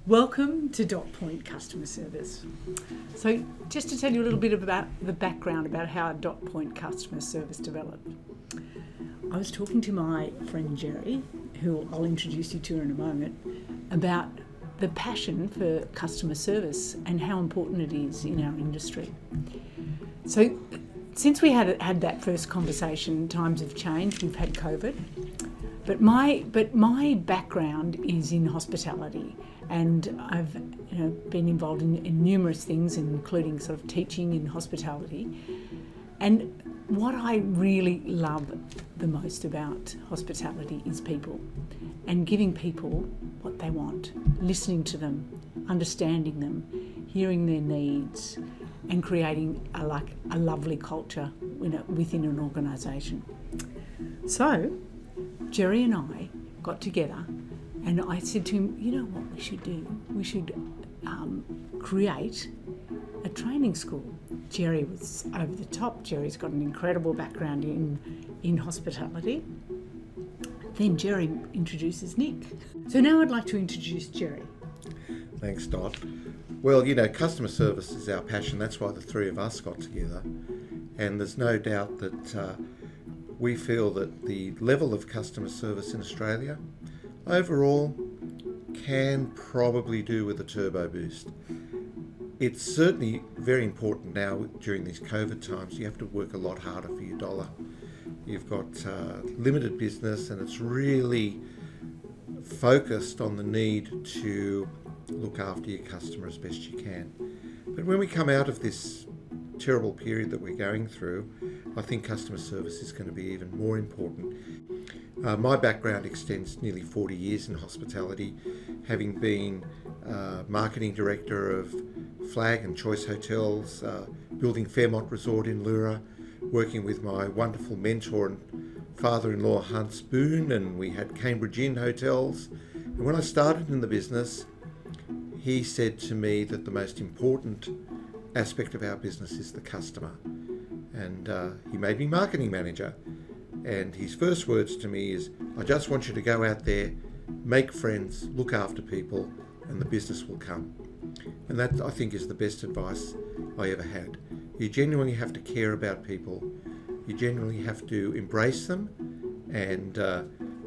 Welcome to Dot Point Customer Service. So just to tell you a little bit about the background about how Dot Point Customer Service developed. I was talking to my friend Jerry, who I'll introduce you to in a moment, about the passion for customer service and how important it is in our industry. So since we had that first conversation, times have changed. We've had COVID. But my background is in hospitality, and I've been involved in numerous things, including sort of teaching in hospitality. And what I really love the most about hospitality is people, and giving people what they want, listening to them, understanding them, hearing their needs, and creating a lovely culture within an organisation. So Jerry and I got together and I said to him, you know what we should do? We should create a training school. Jerry was over the top. Jerry's got an incredible background in hospitality. Then Jerry introduces Nick. So now I'd like to introduce Jerry. Thanks, Dot. Well, customer service is our passion. That's why the three of us got together. And there's no doubt that we feel that the level of customer service in Australia overall can probably do with a turbo boost. It's certainly very important now during these COVID times. You have to work a lot harder for your dollar. You've got limited business, and it's really focused on the need to look after your customer as best you can. But when we come out of this terrible period that we're going through, I think customer service is going to be even more important. My background extends nearly 40 years in hospitality, having been marketing director of Flag and Choice Hotels, building Fairmont Resort in Leura, working with my wonderful mentor and father-in-law Hans Boone, and we had Cambridge Inn Hotels. And when I started in the business, he said to me that the most important aspect of our business is the customer. And he made me marketing manager. And his first words to me is, I just want you to go out there, make friends, look after people, and the business will come. And that, I think, is the best advice I ever had. You genuinely have to care about people. You genuinely have to embrace them and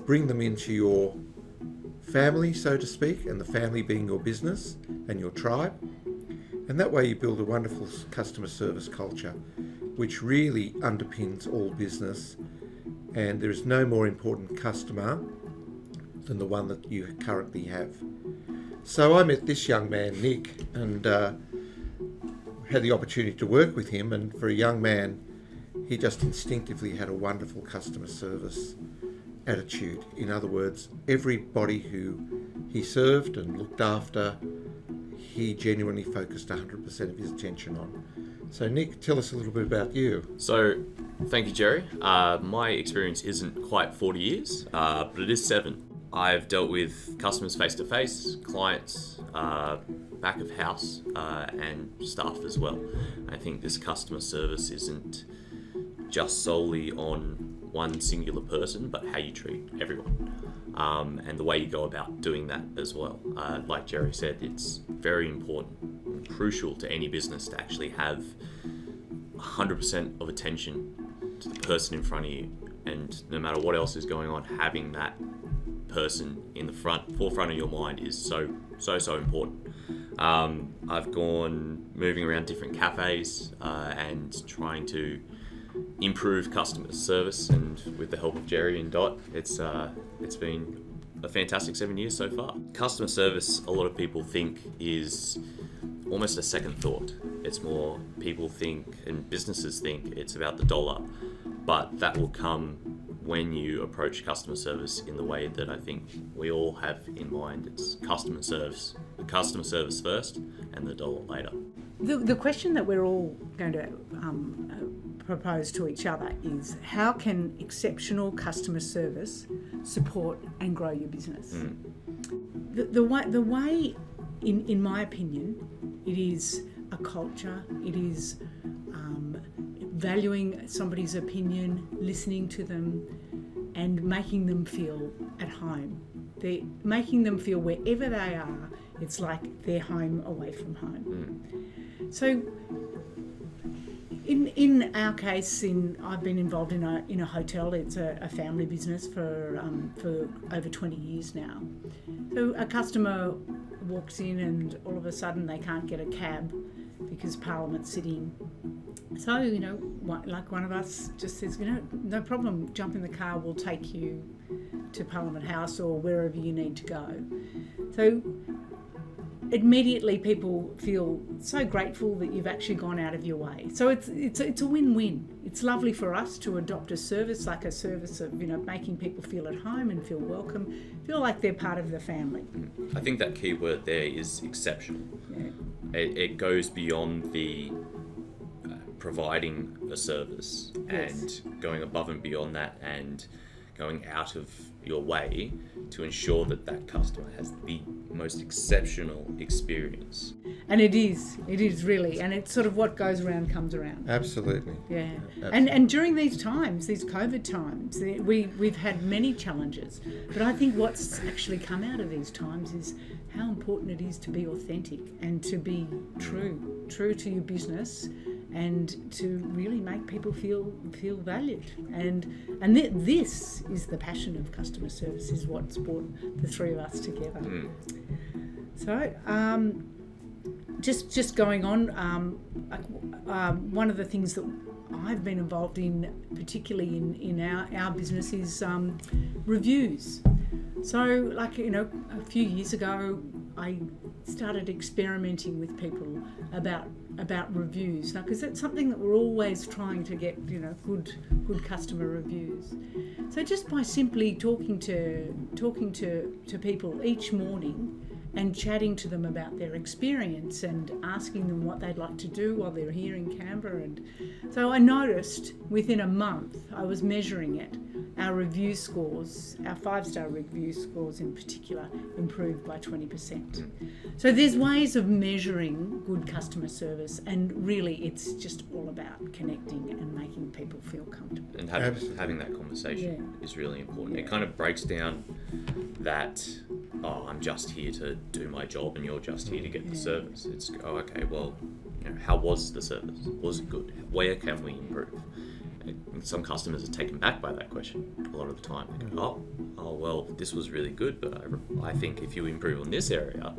bring them into your family, so to speak, and the family being your business and your tribe. And that way you build a wonderful customer service culture, which really underpins all business. And there is no more important customer than the one that you currently have. So I met this young man, Nick, and had the opportunity to work with him. And for a young man, he just instinctively had a wonderful customer service attitude. In other words, everybody who he served and looked after, he genuinely focused 100% of his attention on. So Nick, tell us a little bit about you. So, thank you, Jerry. My experience isn't quite 40 years, but it is 7. I've dealt with customers face-to-face, clients, back of house, and staff as well. I think this customer service isn't just solely on one singular person, but how you treat everyone, and the way you go about doing that as well. Like Jerry said, it's very important and crucial to any business to actually have 100% of attention to the person in front of you, and no matter what else is going on, having that person in the forefront of your mind is so important. I've gone moving around different cafes and trying to improve customer service, and with the help of Jerry and Dot, it's been a fantastic 7 years so far. Customer service, a lot of people think, is almost a second thought. It's more, people think and businesses think it's about the dollar, but that will come when you approach customer service in the way that I think we all have in mind. It's customer service first and the dollar later. The question that we're all going to propose to each other is, how can exceptional customer service support and grow your business? The way, in my opinion, it is a culture. It is valuing somebody's opinion, listening to them, and making them feel at home. They're making them feel wherever they are It's like their home away from home. So in our case, I've been involved in a hotel. It's a family business for over 20 years now. So a customer walks in and all of a sudden they can't get a cab because Parliament's sitting. So, like one of us just says, no problem, jump in the car, we'll take you to Parliament House or wherever you need to go. So immediately people feel so grateful that you've actually gone out of your way. So it's a win-win. It's lovely for us to adopt a service, like a service of making people feel at home and feel welcome, feel like they're part of the family. I think that key word there is exceptional. It goes beyond the providing a service and going above and beyond that and going out of your way to ensure that customer has the most exceptional experience. And it is really, and it's sort of what goes around comes around. Absolutely. Yeah. Absolutely. And during these times, these COVID times, we've had many challenges, but I think what's actually come out of these times is how important it is to be authentic and to be true to your business, and to really make people feel valued. And this is the passion of customer service, is what's brought the three of us together. So just going on, one of the things that I've been involved in, particularly in our business, is reviews. So a few years ago, I started experimenting with people about reviews, because it's something that we're always trying to get, good customer reviews. So just by simply talking to people each morning and chatting to them about their experience and asking them what they'd like to do while they're here in Canberra. And so I noticed within a month, I was measuring it, our review scores, our 5-star review scores in particular, improved by 20%. So there's ways of measuring good customer service, and really it's just all about connecting and making people feel comfortable. And having that conversation is really important. It kind of breaks down that, I'm just here to do my job and you're just here to get the service. It's, okay, well, how was the service? Was it good? Where can we improve? And some customers are taken back by that question a lot of the time. They go, well, this was really good, but I think if you improve on this area,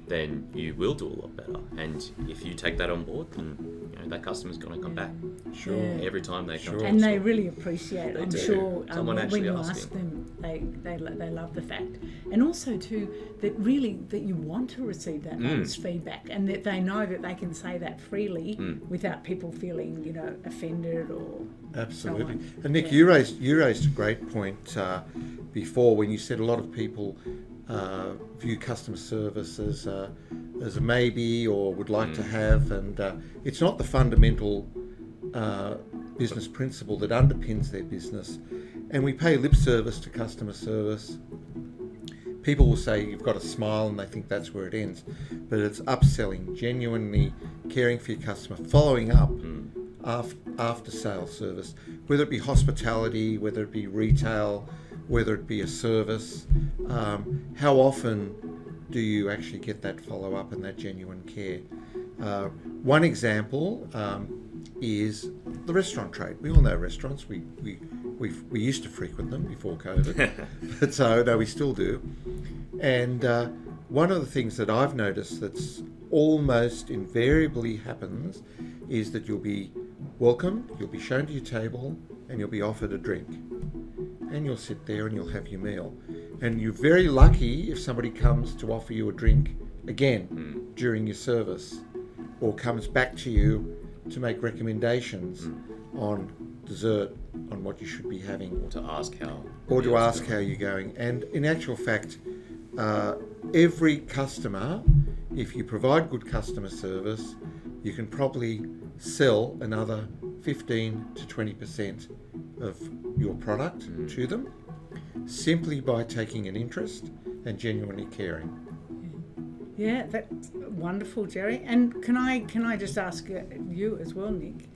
then you will do a lot better. And if you take that on board, then that customer's going to come back. Sure. Every time they come to And the they store. really appreciate it. I'm sure Someone when actually you asking. ask them, they love the fact. And also too, that you want to receive that honest feedback, and that they know that they can say that freely without people feeling, offended or Absolutely. so on. And Nick, you raised a great point before when you said a lot of people view customer service as a maybe or would like to have, and it's not the fundamental business principle that underpins their business. And we pay lip service to customer service. People will say you've got to smile, and they think that's where it ends. But it's upselling, genuinely caring for your customer, following up after sales service, whether it be hospitality, whether it be retail, whether it be a service. How often do you actually get that follow-up and that genuine care? One example is the restaurant trade. We all know restaurants. We used to frequent them before COVID, but so no, we still do. And one of the things that I've noticed that's almost invariably happens is that you'll be welcomed, you'll be shown to your table, and you'll be offered a drink. And you'll sit there and you'll have your meal. And you're very lucky if somebody comes to offer you a drink again during your service, or comes back to you to make recommendations on dessert, on what you should be having. Or to ask how. Or to ask how you're going. And in actual fact, every customer, if you provide good customer service, you can probably sell another 15 to 20% of your product to them, simply by taking an interest and genuinely caring. Yeah, that's wonderful, Jerry. And can I just ask you as well, Nick?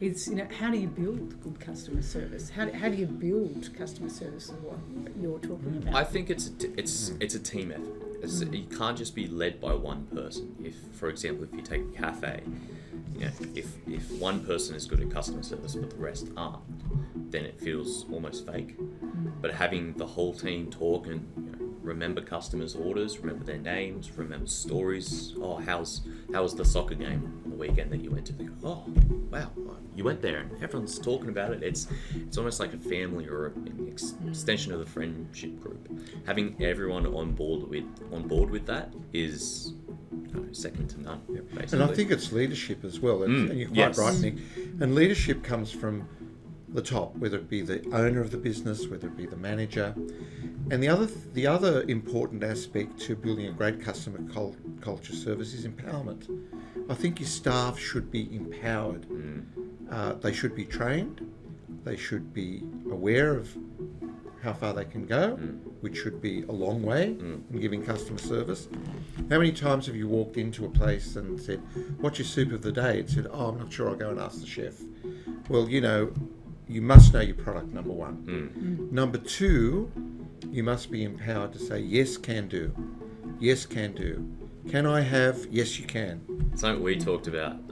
Is how do you build good customer service? How do you build customer service? Is what you're talking about? I think it's a team effort. You can't just be led by one person. If, for example, if you take a cafe, if one person is good at customer service but the rest aren't, then it feels almost fake. But having the whole team talk and remember customers' orders, remember their names, remember stories. Oh, how was the soccer game on the weekend that you went to? They go, oh, wow, you went there, and everyone's talking about it. It's almost like a family or an extension of the friendship group. Having everyone on board with that is second to none. Basically. And I think it's leadership as well. And you're quite right, Nick. And leadership comes from the top, whether it be the owner of the business, whether it be the manager. And the other important aspect to building a great customer culture service is empowerment. I think your staff should be empowered. They should be trained. They should be aware of how far they can go, which should be a long way in giving customer service. How many times have you walked into a place and said, what's your soup of the day? It said, oh, I'm not sure, I'll go and ask the chef. Well, you must know your product, number one. Number two, you must be empowered to say, yes, can do. Yes, can do. Can I have? Yes, you can. Something we talked about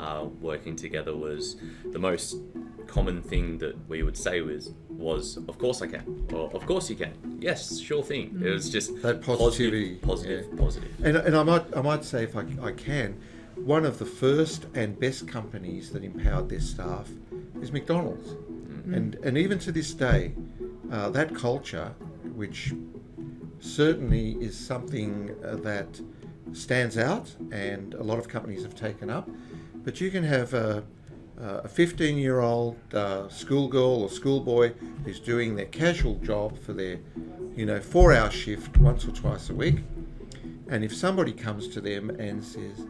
working together was the most common thing that we would say was of course I can, or of course you can. Yes, sure thing. It was just that positivity, positive. And I might say, if I can, one of the first and best companies that empowered their staff is McDonald's. And even to this day, that culture, which certainly is something that stands out and a lot of companies have taken up, but you can have a 15-year-old schoolgirl or schoolboy who's doing their casual job for their 4-hour shift once or twice a week, and if somebody comes to them and says,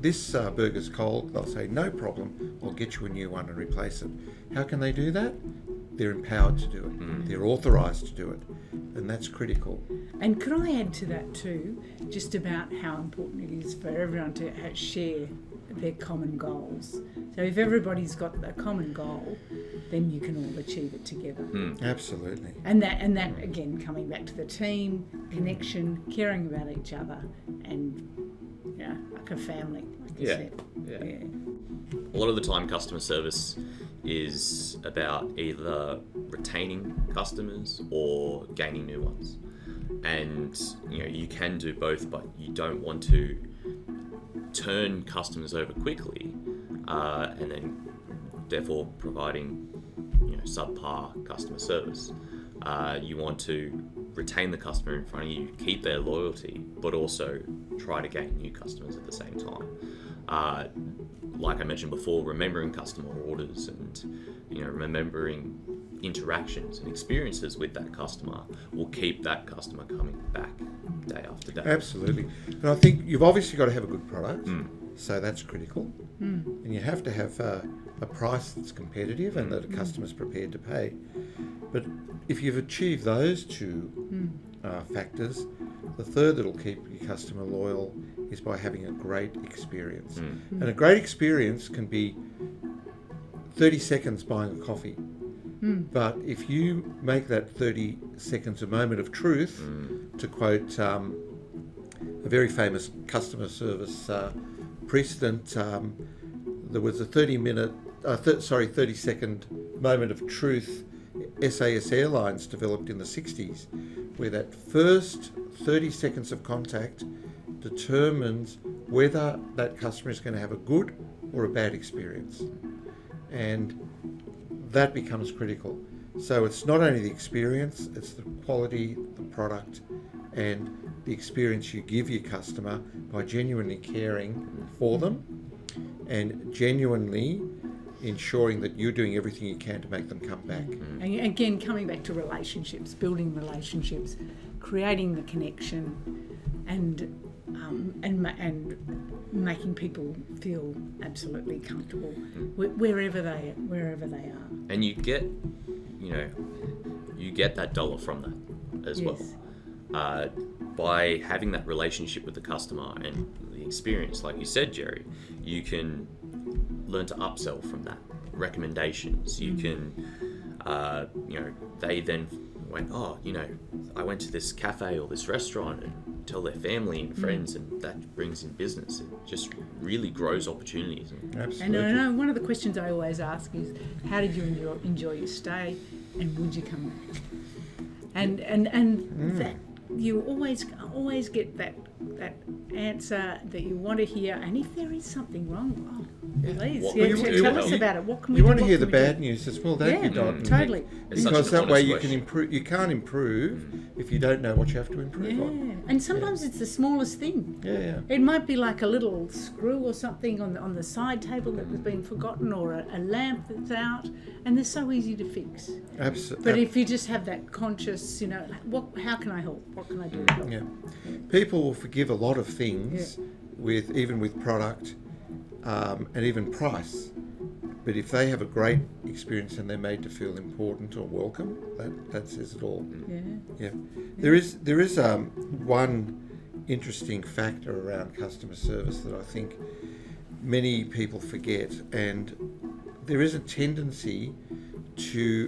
this burger's cold, they'll say, no problem, I'll get you a new one and replace it. How can they do that? They're empowered to do it. They're authorised to do it. And that's critical. And could I add to that too, just about how important it is for everyone to share their common goals. So if everybody's got a common goal, then you can all achieve it together. Absolutely. And that again, coming back to the team, connection, caring about each other, and like a family, like you said. A lot of the time customer service is about either retaining customers or gaining new ones. And you can do both, but you don't want to turn customers over quickly and then therefore providing subpar customer service. You want to retain the customer in front of you, keep their loyalty, but also try to gain new customers at the same time. Like I mentioned before, remembering customer orders and remembering interactions and experiences with that customer will keep that customer coming back day after day. Absolutely. And I think you've obviously got to have a good product, so that's critical. And you have to have a price that's competitive and that a customer's prepared to pay. But if you've achieved those two factors, the third that'll keep your customer loyal is by having a great experience. And a great experience can be 30 seconds buying a coffee. But if you make that 30 seconds a moment of truth, to quote a very famous customer service precedent, there was a 30-second moment of truth SAS Airlines developed in the 60s, where that first 30 seconds of contact determines whether that customer is going to have a good or a bad experience. And that becomes critical. So it's not only the experience, it's the quality, the product, and the experience you give your customer by genuinely caring for them and genuinely ensuring that you're doing everything you can to make them come back. And again, coming back to relationships, building relationships, creating the connection, and making people feel absolutely comfortable wherever they are. And you get that dollar from that as well. By having that relationship with the customer and the experience, like you said, Jerry, you can learn to upsell from that. Recommendations. You can, they then went, I went to this cafe or this restaurant and tell their family and friends, and that brings in business. It just really grows opportunities. And I know one of the questions I always ask is, how did you enjoy your stay, and would you come back? And that you always get that answer that you want to hear. And if there is something wrong, please tell us about it. What can we do? You want to hear the bad news as well, don't you, Dot? Totally. Because that way you can improve. You can't improve if you don't know what you have to improve on. And sometimes it's the smallest thing. Yeah. It might be like a little screw or something on the side table that was being forgotten, or a lamp that's out, and they're so easy to fix. Absolutely. But if you just have that conscious, how can I help? What can I do to help? Yeah. People will forgive a lot of things even with product and even price. But if they have a great experience and they're made to feel important or welcome, that says it all. Yeah. There is one interesting factor around customer service that I think many people forget, and there is a tendency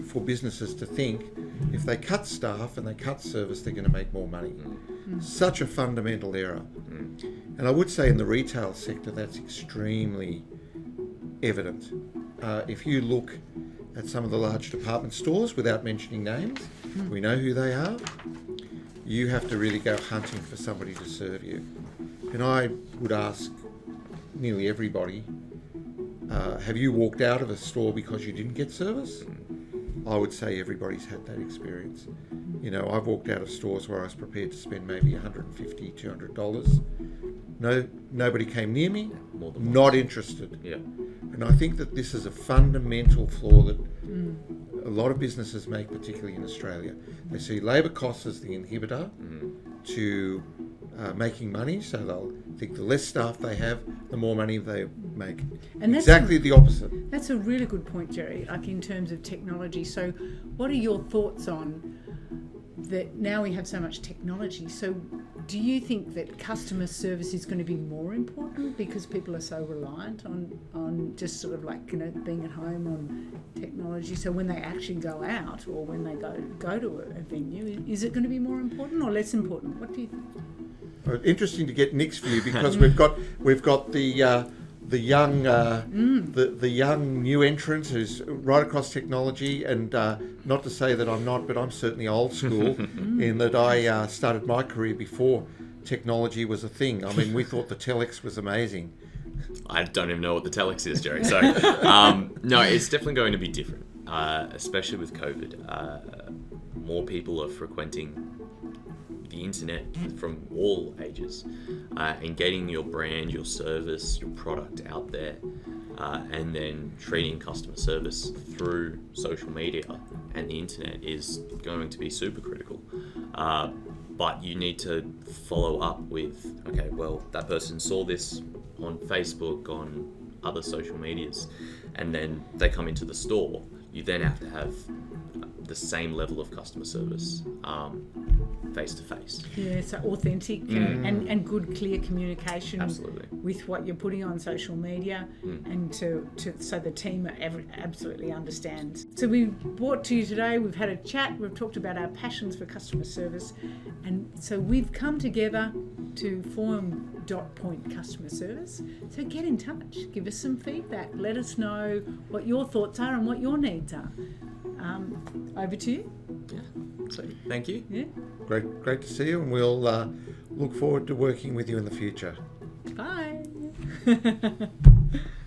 for businesses to think if they cut staff and they cut service, they're going to make more money. Such a fundamental error. And I would say in the retail sector, that's extremely evident. If you look at some of the large department stores, without mentioning names, we know who they are. You have to really go hunting for somebody to serve you. And I would ask nearly everybody, have you walked out of a store because you didn't get service? I would say everybody's had that experience. I've walked out of stores where I was prepared to spend maybe $150, $200. Nobody came near me, not interested. Yeah. And I think that this is a fundamental flaw that a lot of businesses make, particularly in Australia. They see labour costs as the inhibitor to making money, so they'll think the less staff they have, the more money they make. And exactly the opposite. That's a really good point, Jerry, like in terms of technology. So what are your thoughts on that now we have so much technology? So do you think that customer service is going to be more important because people are so reliant on just sort of like, being at home on technology? So when they actually go out or when they go to a venue, is it going to be more important or less important? What do you think? Well, interesting to get Nick's view, because we've got the young the young new entrant who's right across technology, and not to say that I'm not, but I'm certainly old school in that I started my career before technology was a thing. I mean, we thought the telex was amazing. I don't even know what the telex is, Jerry. So no, it's definitely going to be different, especially with COVID. More people are frequenting the internet from all ages, and getting your brand, your service, your product out there, and then treating customer service through social media and the internet is going to be super critical. But you need to follow up with, okay, well, that person saw this on Facebook, on other social medias, and then they come into the store. You then have to have the same level of customer service face to face. Yeah, so authentic and good, clear communication. Absolutely. With what you're putting on social media, and so the team absolutely understands. So we brought to you today, we've had a chat, we've talked about our passions for customer service, and so we've come together to form Dot Point Customer Service. So get in touch, give us some feedback, let us know what your thoughts are and what your needs are. Over to you. Yeah. So thank you. Yeah. Great to see you, and we'll look forward to working with you in the future. Bye.